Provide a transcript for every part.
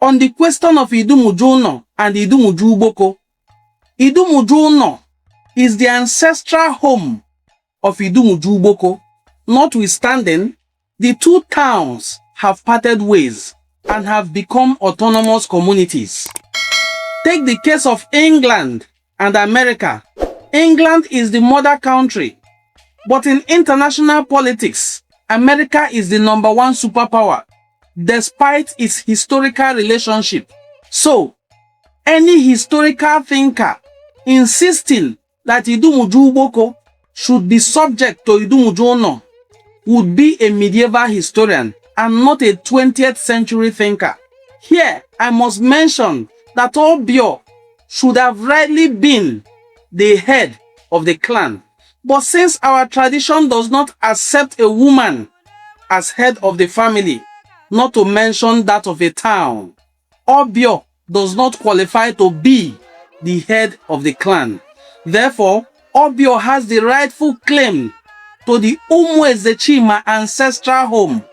on the question of Idumujuno and Idumujuboko. Idumujuno is the ancestral home of Idumujuboko. Notwithstanding, the two towns have parted ways and have become autonomous communities. Take the case of England and America. England is the mother country, but in international politics, America is the #1 superpower, despite its historical relationship. So, any historical thinker insisting that Idumujuboko should be subject to Idumujuno would be a medieval historian and not a 20th century thinker. Here, I must mention that Obio should have rightly been the head of the clan. But since our tradition does not accept a woman as head of the family, not to mention that of a town, Obio does not qualify to be the head of the clan. Therefore, Obio has the rightful claim to the Ezechime ancestral home,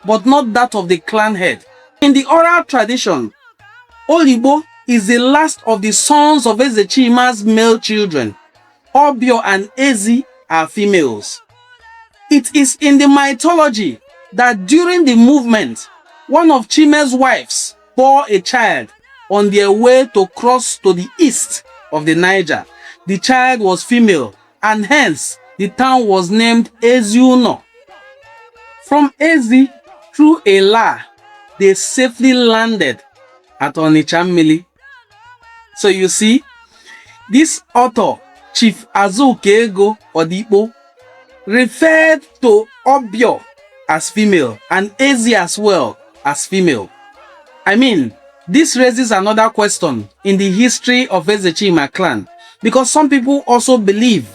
but not that of the clan head. In the oral tradition, Odikpo is the last of the sons of Ezechime's male children. Obio and Ezi are females. It is in the mythology that during the movement, one of Chime's wives bore a child on their way to cross to the east of the Niger. The child was female, and hence the town was named Eziuno. From Ezi, through Ela, they safely landed at Onicha-Olona. So you see, this author, Chief Azukaego Odikpo, referred to Obio as female and Ezi as well as female. I mean, this raises another question in the history of Ezechime clan, because some people also believe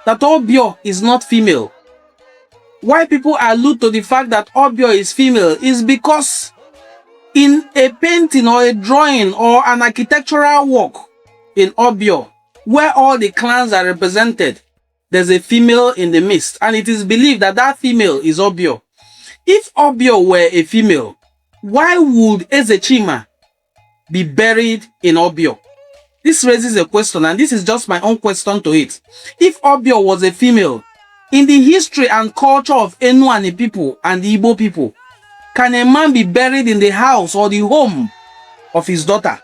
that Obio is not female. Why people allude to the fact that Obio is female is because in a painting or a drawing or an architectural work in Obio, where all the clans are represented, there's a female in the midst, and it is believed that that female is Obio. If Obio were a female, why would Ezechime be buried in Obio? This raises a question, and this is just my own question to it. If Obio was a female, in the history and culture of Enuani people and the Igbo people, can a man be buried in the house or the home of his daughter?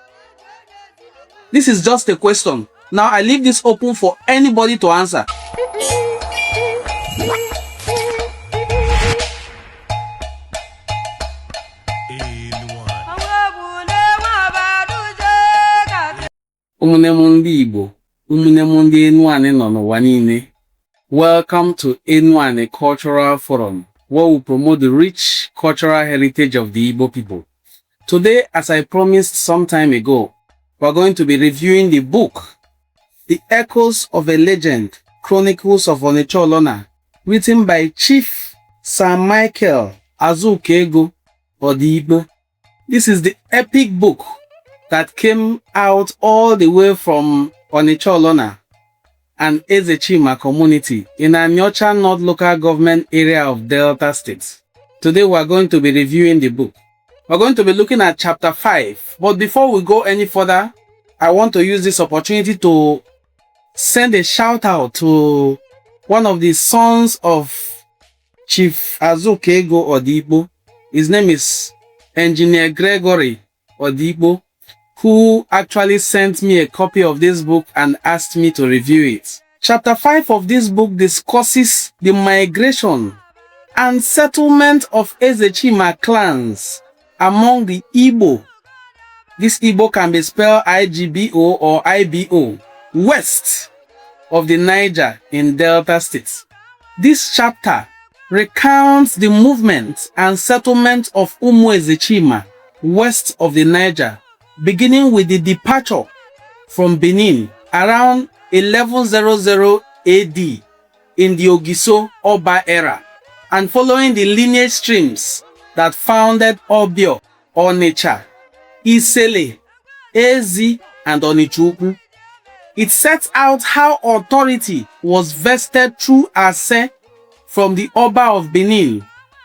This is just a question. Now I leave this open for anybody to answer. Umunemundi Igbo, umunemundi Enuani nọ n'ụwa niile. Welcome to Enuani Cultural Forum, where we promote the rich cultural heritage of the Igbo people. Today, as I promised some time ago, we're going to be reviewing the book, The Echoes of a Legend, Chronicles of Onicha-Olona, written by Chief Sir Michael Azukaego Odikpo. This is the epic book that came out all the way from Onicha-Olona and Ezechime community in Anyocha North local government area of Delta State. Today we are going to be reviewing the book. We're going to be looking at chapter 5. But before we go any further, I want to use this opportunity to send a shout out to one of the sons of Chief Azukaego Odikpo. His name is Engineer Gregory Odikpo, who actually sent me a copy of this book and asked me to review it. Chapter 5 of this book discusses the migration and settlement of Ezechime clans among the Igbo. This Igbo can be spelled I-G-B-O or I-B-O, west of the Niger in Delta State. This chapter recounts the movement and settlement of Ezechime west of the Niger, beginning with the departure from Benin around 1100 AD in the Ogiso Oba era, and following the lineage streams that founded Obio, Onitsha, Isele, Ezi, and Onichukwu. It sets out how authority was vested through Ase from the Oba of Benin,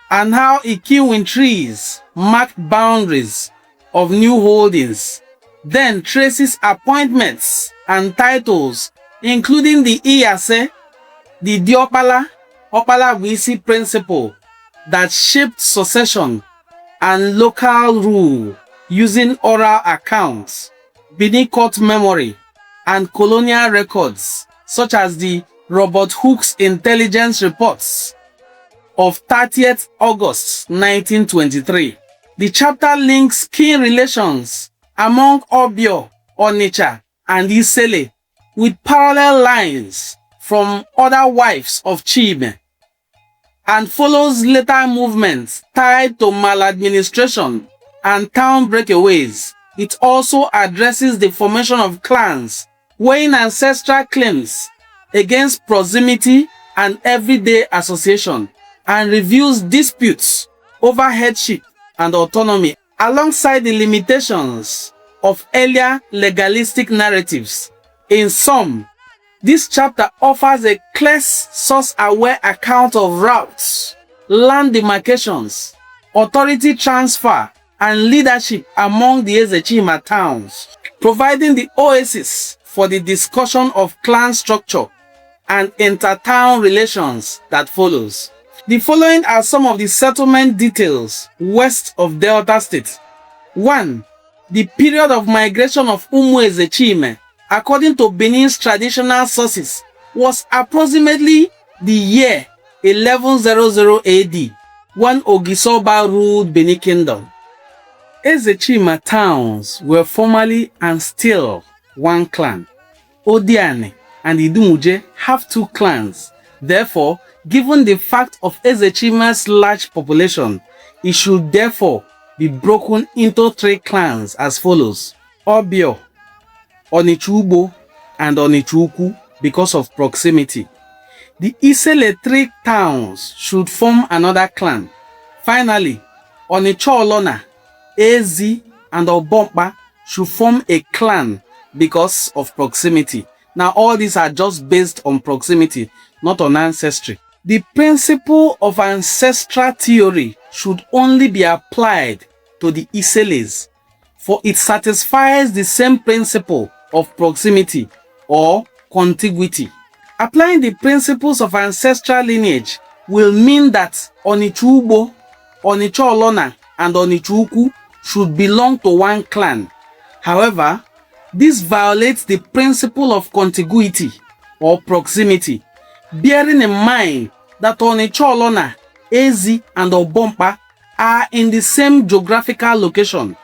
and how Ikiwin trees marked boundaries of new holdings, then traces appointments and titles, including the Iyase, the Diopala, Opala Wisi principle that shaped succession and local rule using oral accounts, Benin court memory, and colonial records, such as the Robert Hooke's intelligence reports of 30th August 1923. The chapter links kin relations among Obio, Onitsha, and Isele with parallel lines from other wives of Chime, and follows later movements tied to maladministration and town breakaways. It also addresses the formation of clans, weighing ancestral claims against proximity and everyday association, and reviews disputes over headship and autonomy alongside the limitations of earlier legalistic narratives. In sum, this chapter offers a clear, source-aware account of routes, land demarcations, authority transfer, and leadership among the Ezechime towns, providing the oasis for the discussion of clan structure and inter-town relations that follows. The following are some of the settlement details west of Delta State. 1. The period of migration of Umu Ezechime, according to Benin's traditional sources, was approximately the year 1100 AD, when Ogisoba ruled Benin Kingdom. Ezechime towns were formerly and still one clan. Odiane and Idumuje have two clans. Therefore, given the fact of Ezechime's large population, it should therefore be broken into three clans as follows: Obio, Onichubo, and Onichuku, because of proximity. The Isele three towns should form another clan. Finally, Onicha-Olona, Ezi, and Obompa should form a clan because of proximity. Now, all these are just based on proximity, not on ancestry. The principle of ancestral theory should only be applied to the Iseles, for it satisfies the same principle of proximity or contiguity. Applying the principles of ancestral lineage will mean that Onichubo, Onicha-Olona, and Onichuku should belong to one clan. However, this violates the principle of contiguity or proximity, bearing in mind that Onicha-Olona, Ezi, and Obompa are in the same geographical location.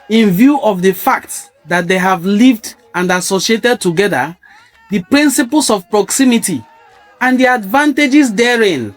In view of the fact that they have lived and associated together, the principles of proximity and the advantages therein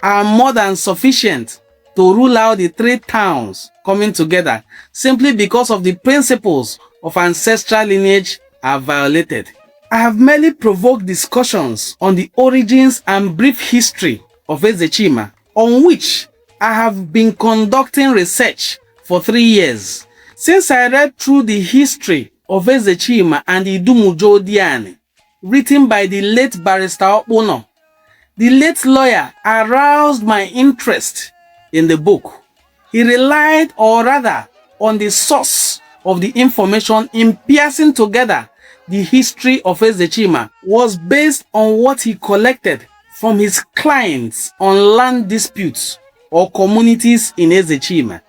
are more than sufficient to rule out the three towns coming together simply because of the principles of ancestral lineage are violated. I have merely provoked discussions on the origins and brief history of Ezechime, on which I have been conducting research for 3 years. Since I read through the history of Ezechime and Idumujo Odiane, written by the late Barrister Okpono, the late lawyer aroused my interest in the book. He relied, or rather, on the source of the information in piecing together the history of Ezechime was based on what he collected from his clients on land disputes or communities in Ezechime.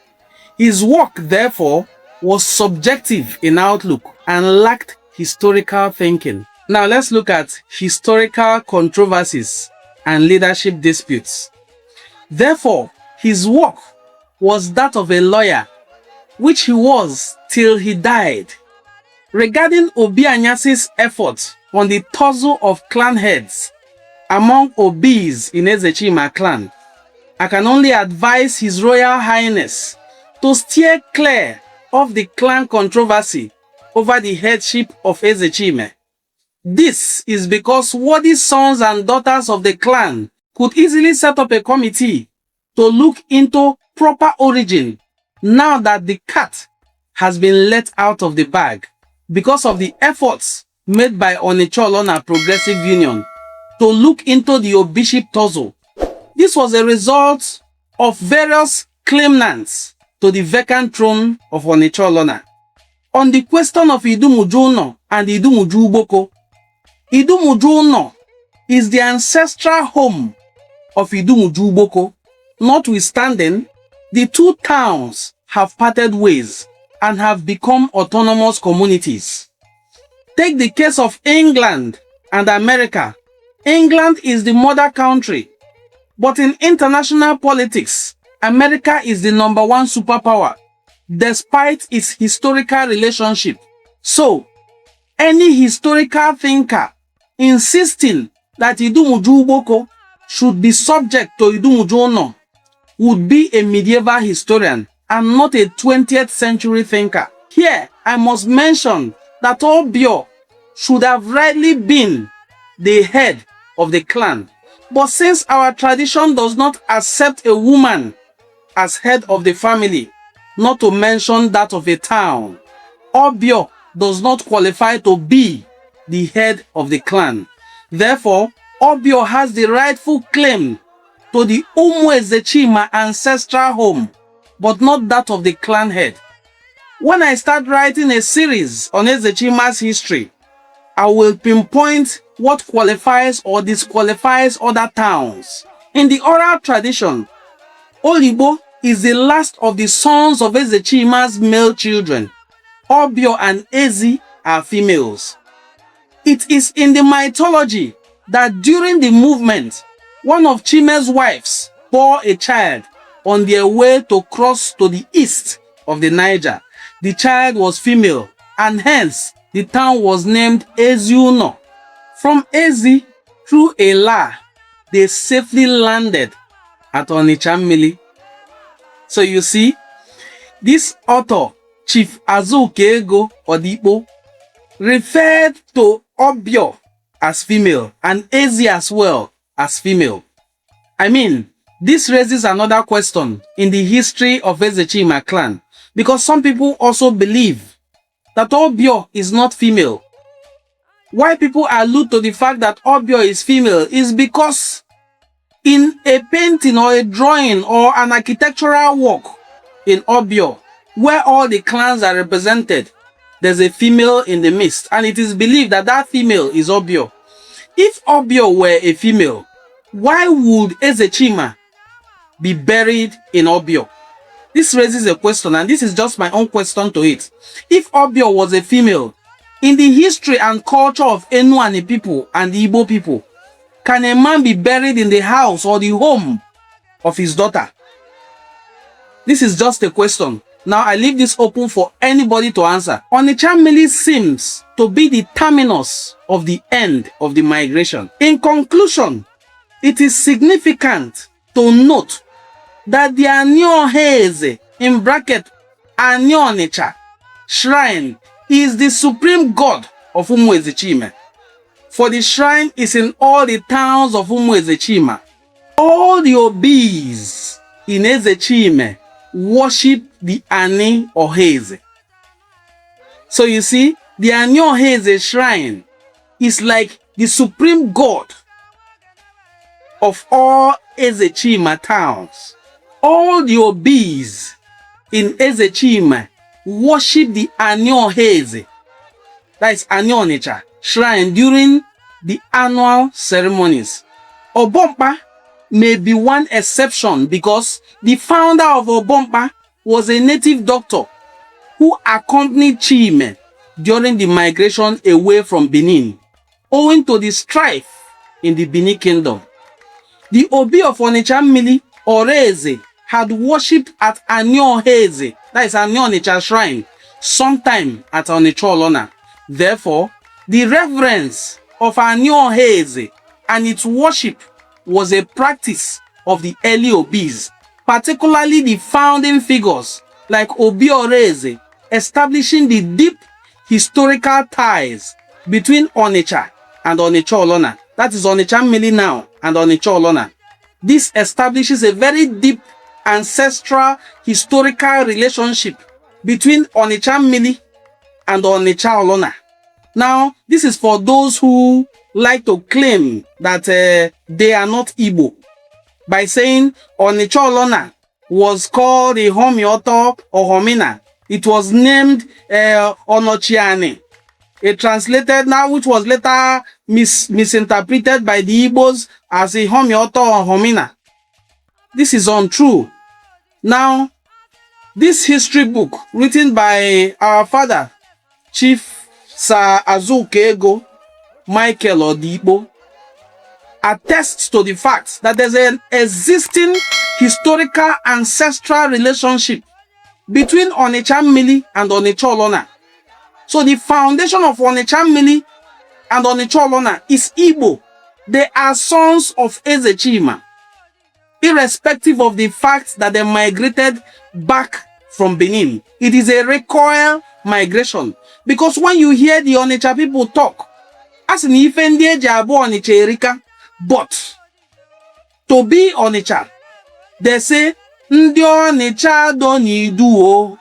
His work, therefore, was subjective in outlook and lacked historical thinking. Now let's look at historical controversies and leadership disputes. Therefore, his work was that of a lawyer, which he was till he died. Regarding Obi Anyasi's efforts on the tussle of clan heads among Obis in Ezechime clan, I can only advise His Royal Highness to steer clear of the clan controversy over the headship of Ezechime. This is because worthy sons and daughters of the clan could easily set up a committee to look into proper origin now that the cat has been let out of the bag because of the efforts made by Onicha-Olona Progressive Union to look into the Obiship tussle. This was a result of various claimants to the vacant throne of Onicha-Olona. On the question of Idumujuno and Idumuju-Ugboko, Idumujuno is the ancestral home of Idumuju-Ugboko. Notwithstanding, the two towns have parted ways and have become autonomous communities. Take the case of England and America. England is the mother country, but in international politics, America is the #1 superpower, despite its historical relationship. So, any historical thinker insisting that Idumuju-Ugboko should be subject to Idumuju-Ono would be a medieval historian and not a 20th century thinker. Here, I must mention that Obio should have rightly been the head of the clan. But since our tradition does not accept a woman as head of the family, not to mention that of a town, Obio does not qualify to be the head of the clan. Therefore, Obio has the rightful claim to the Ezechime ancestral home, but not that of the clan head. When I start writing a series on Ezechime's history, I will pinpoint what qualifies or disqualifies other towns. In the oral tradition, Odikpo is the last of the sons of Ezechime's male children. Obio and Ezi are females. It is in the mythology that during the movement, one of Chime's wives bore a child on their way to cross to the east of the Niger. The child was female, and hence the town was named Eziuno. From Ezi, through Ela, they safely landed at Onitsha. So you see, this author, Chief Azukaego Odikpo, referred to Obio as female and Ezi as well as female. I mean, this raises another question in the history of Ezechime clan, because some people also believe that Obio is not female. Why people allude to the fact that Obio is female is because in a painting or a drawing or an architectural work in Obio, where all the clans are represented, there's a female in the midst, and it is believed that that female is Obio. If Obio were a female, why would Ezechime be buried in Obio? This raises a question, and this is just my own question to it. If Obio was a female, in the history and culture of Enuani people and the Igbo people, can a man be buried in the house or the home of his daughter? This is just a question. Now I leave this open for anybody to answer. Onicha seems to be the terminus of the end of the migration. In conclusion, it is significant to note that the Anioheze, in bracket Onicha shrine, is the supreme god of Ezechime. For the shrine is in all the towns of Ezechime. All the obis in Ezechime worship the Ani or Heze. So you see, the Anioheze shrine is like the supreme god of all Ezechime towns. All the obis in Ezechime worship the Anioheze, that is Onicha shrine, during the annual ceremonies. Obompa may be one exception because the founder of Obompa was a native doctor who accompanied Chime during the migration away from Benin, owing to the strife in the Benin kingdom. The Obi of Onitsha or Eze had worshipped at Anioheze, that is Onicha shrine, sometime at Onicha-Olona. Therefore, the reverence of Anioheze and its worship was a practice of the early Obis, particularly the founding figures like Obi Oreze, establishing the deep historical ties between Onitsha and Onicha-Olona. That is Onitsha now and Onicha-Olona. This establishes a very deep ancestral historical relationship between Onitsha and Onicha-Olona. Now, this is for those who like to claim that they are not Igbo by saying Onicha-Olona was called a Homioto or Homina. It was named Onochiane. It translated now, which was later misinterpreted by the Igbos as a Homioto or Homina. This is untrue. Now, this history book written by our father, Chief Sir Azukaego, Michael Odikpo, attests to the fact that there's an existing historical ancestral relationship between Onicha-Mmili and Onicha-Olona. So the foundation of Onicha-Mmili and Onicha-Olona is Igbo. They are sons of Ezechime, irrespective of the fact that they migrated back from Benin. It is a recoil migration, because when you hear the Onitsha people talk, as in Ifendi Jabo Onitsha Erika, but to be Onitsha, they say Ndi Onitsha don't Idu.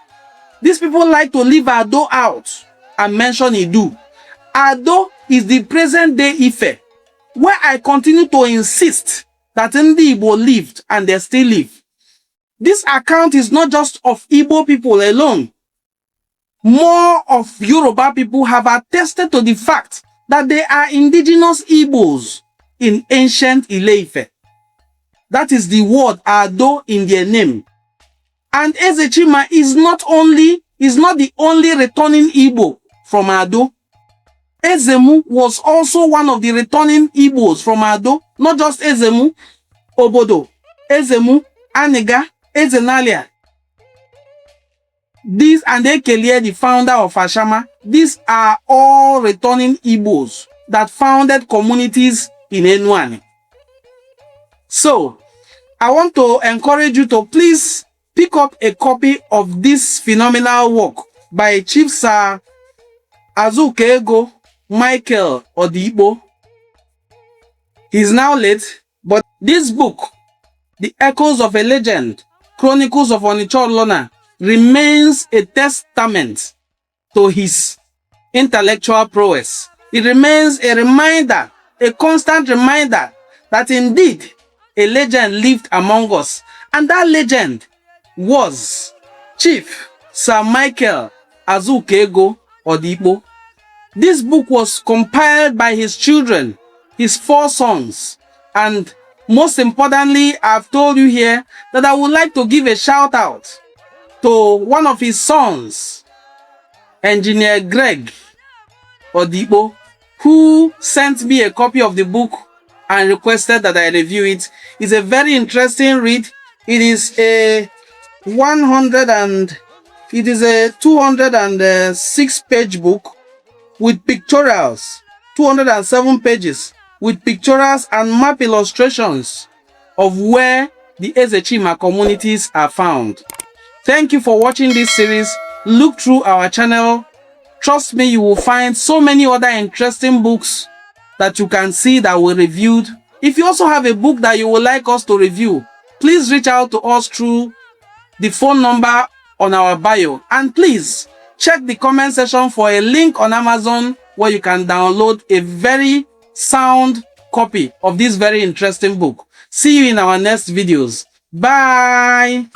These people like to leave Ado out and mention Idu. Ado is the present day Ife, where I continue to insist that Ndi Igbo lived and they still live. This account is not just of Igbo people alone. More of Yoruba people have attested to the fact that they are indigenous Igbos in ancient Ile-Ife. That is the word Ado in their name. And Ezechime is not the only returning Igbo from Ado. Ezemu was also one of the returning Igbos from Ado. Not just Ezemu, Obodo, Ezemu, Aniga, Ezenalia. These and Ekelie, the founder of Ashama, these are all returning Igbos that founded communities in Enuani. So, I want to encourage you to please pick up a copy of this phenomenal work by Chief Sir Azukaego Michael Odikpo. He's now late, but this book, The Echoes of a Legend, Chronicles of Onicha-Olona, remains a testament to his intellectual prowess. It remains a reminder, a constant reminder that indeed a legend lived among us, and that legend was Chief Sir Michael Azukaego Odikpo. This book was compiled by his children, his 4 sons, and most importantly, I've told you here that I would like to give a shout out to one of his sons, Engineer Greg Odikpo, who sent me a copy of the book and requested that I review it. It's a very interesting read. It is a 206-page book with pictorials, 207 pages with pictorials and map illustrations of where the Ezechime communities are found. Thank you for watching this series. Look through our channel. Trust me, you will find so many other interesting books that you can see that we reviewed. If you also have a book that you would like us to review, please reach out to us through the phone number on our bio. And please check the comment section for a link on Amazon where you can download a very sound copy of this very interesting book. See you in our next videos. Bye.